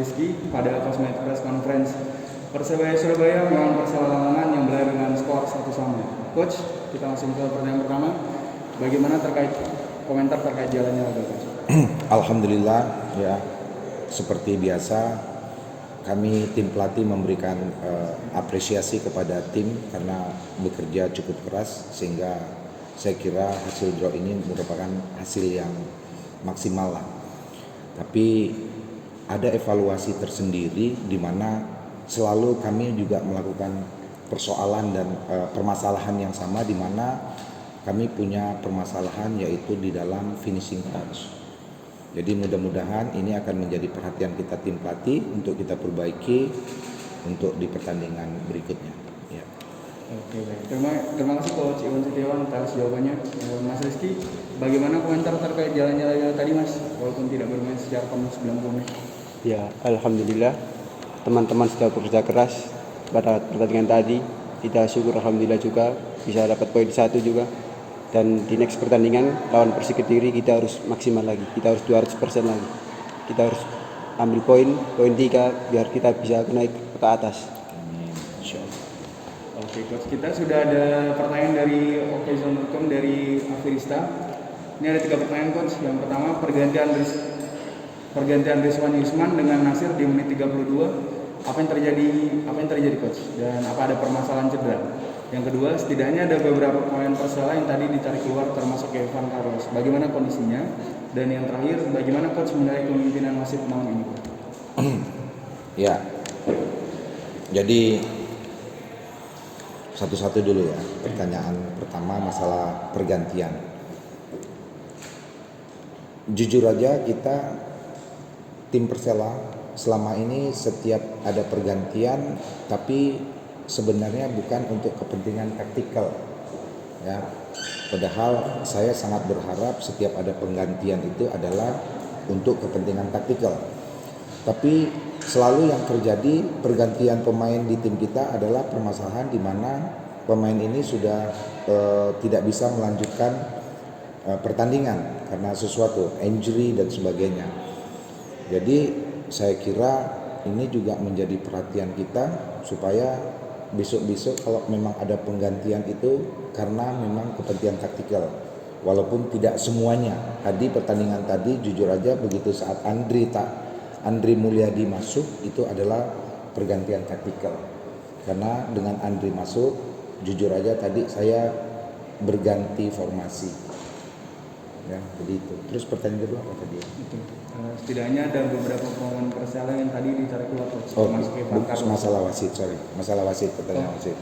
Rizky pada Cosmetic Press Conference. Persebaya Surabaya melawan Persela Lamongan yang berakhir dengan skor 1-1. Coach, kita langsung ke pertanyaan pertama. Bagaimana komentar terkait jalannya laga, Coach? Alhamdulillah ya, seperti biasa kami tim pelatih memberikan apresiasi kepada tim karena bekerja cukup keras, sehingga saya kira hasil draw ini merupakan hasil yang maksimal lah. Tapi ada evaluasi tersendiri di mana selalu kami juga melakukan persoalan dan permasalahan yang sama, di mana kami punya permasalahan yaitu di dalam finishing touch. Jadi mudah-mudahan ini akan menjadi perhatian kita tim pelatih untuk kita perbaiki untuk di pertandingan berikutnya. Ya. Oke, baik. Terima kasih Coach Iwan Setiawan atas jawabannya. Mas Rizky, bagaimana komentar terkait jalannya laga tadi, Mas? Walaupun tidak bermain secara penuh 90 menit. Ya, alhamdulillah teman-teman sudah bekerja keras pada pertandingan tadi. Kita syukur alhamdulillah juga bisa dapat poin 1 juga. Dan di next pertandingan lawan Persik Kediri kita harus maksimal lagi. Kita harus 200% lagi. Kita harus ambil poin 3 biar kita bisa naik ke atas. Oke, Coach, kita sudah ada pertanyaan dari okezone.com dari Afirista. Ini ada 3 pertanyaan, Coach. Yang pertama, pergantian Rizwan Yusman dengan Nasir di menit 32. Apa yang terjadi, Coach? Dan apa ada permasalahan cedera? Yang kedua, setidaknya ada beberapa pemain Persela yang tadi ditarik keluar, termasuk Evan Carlos. Bagaimana kondisinya? Dan yang terakhir, bagaimana Coach menilai kepemimpinan wasit malam ini? Ya, jadi satu-satu dulu ya. Pertanyaan pertama masalah pergantian. Jujur aja kita tim Persela selama ini setiap ada pergantian, tapi sebenarnya bukan untuk kepentingan taktikal ya. Padahal saya sangat berharap setiap ada penggantian itu adalah untuk kepentingan taktikal. Tapi selalu yang terjadi pergantian pemain di tim kita adalah permasalahan di mana pemain ini sudah tidak bisa melanjutkan pertandingan karena sesuatu injury dan sebagainya. Jadi saya kira ini juga menjadi perhatian kita supaya besok-besok kalau memang ada penggantian itu karena memang kepentingan taktikal, walaupun tidak semuanya. Tadi pertandingan tadi jujur aja begitu saat Andri Mulyadi masuk itu adalah pergantian taktikal, karena dengan Andri masuk jujur aja tadi saya berganti formasi ya, begitu. Terus pertanyaan kedua apa tadi? Setidaknya ada beberapa pemain Persela yang tadi ditarik keluar, Coach. Masalah wasit pertanyaan wasit.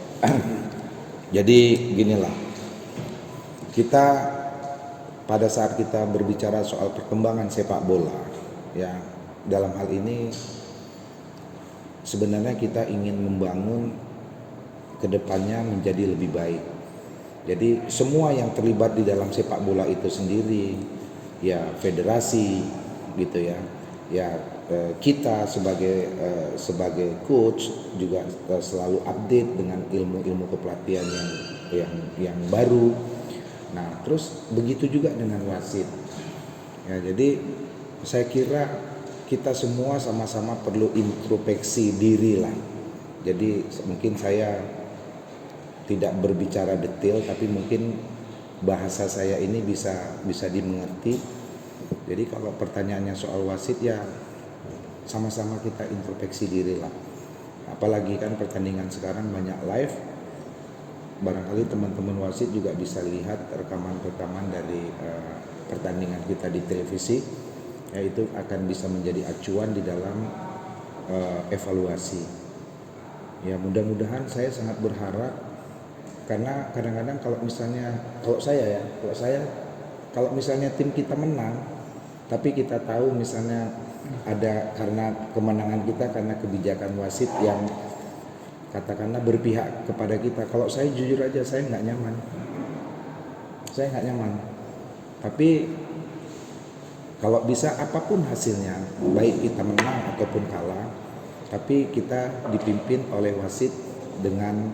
Jadi ginilah, kita pada saat kita berbicara soal perkembangan sepak bola ya, dalam hal ini sebenarnya kita ingin membangun kedepannya menjadi lebih baik. Jadi semua yang terlibat di dalam sepak bola itu sendiri ya, federasi gitu ya, kita sebagai coach juga selalu update dengan ilmu kepelatihan yang baru. Nah terus begitu juga dengan wasit ya. Jadi saya kira kita semua sama-sama perlu introspeksi diri lah. Jadi mungkin saya tidak berbicara detail, tapi mungkin bahasa saya ini bisa dimengerti. Jadi kalau pertanyaannya soal wasit ya sama-sama kita introspeksi diri lah. Apalagi kan pertandingan sekarang banyak live. Barangkali teman-teman wasit juga bisa lihat rekaman-rekaman dari pertandingan kita di televisi. Ya, itu akan bisa menjadi acuan di dalam evaluasi. Ya mudah-mudahan saya sangat berharap, karena kadang-kadang kalau misalnya tim kita menang, tapi kita tahu misalnya ada karena kemenangan kita karena kebijakan wasit yang katakanlah berpihak kepada kita. Kalau saya jujur aja saya nggak nyaman. Tapi kalau bisa apapun hasilnya, baik kita menang ataupun kalah, tapi kita dipimpin oleh wasit dengan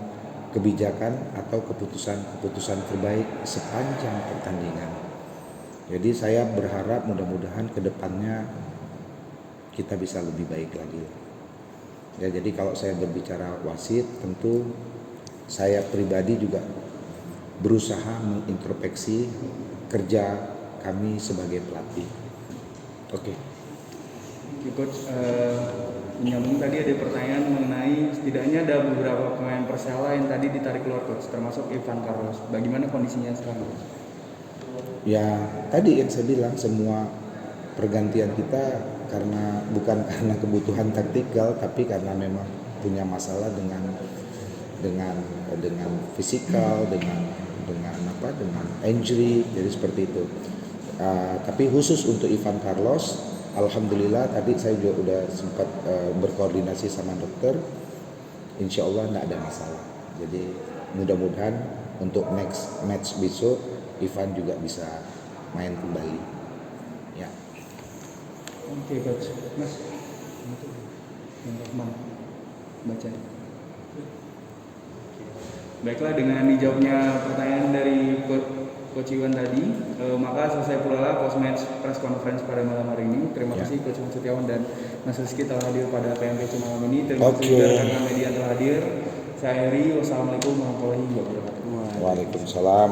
kebijakan atau keputusan terbaik sepanjang pertandingan. Jadi saya berharap mudah-mudahan ke depannya kita bisa lebih baik lagi. Ya, jadi kalau saya berbicara wasit, tentu saya pribadi juga berusaha mengintrospeksi kerja kami sebagai pelatih. Oke. Oke, Coach, menyambung tadi ada pertanyaan mengenai setidaknya ada beberapa pemain Persela yang tadi ditarik keluar, Coach, termasuk Ivan Carlos. Bagaimana kondisinya sekarang, Coach? Ya, tadi yang saya bilang semua pergantian kita bukan karena kebutuhan taktikal, tapi karena memang punya masalah dengan fisikal, dengan injury, jadi seperti itu. Tapi khusus untuk Ivan Carlos, alhamdulillah tadi saya juga udah sempat berkoordinasi sama dokter, insya Allah tidak ada masalah. Jadi mudah-mudahan untuk next match besok Ivan juga bisa main kembali. Ya. Oke, Coach. Mas, untuk baca. Baiklah, dengan dijawabnya pertanyaan dari Coach Iwan tadi, maka selesai pula lah post match press conference pada malam hari ini. Terima kasih Coach Iwan Setiawan dan Mas Rizky telah hadir pada PMPC malam ini. Terima kasih juga karena media telah hadir. Saya Heri, wassalamualaikum warahmatullahi wabarakatuh. Waalaikumsalam.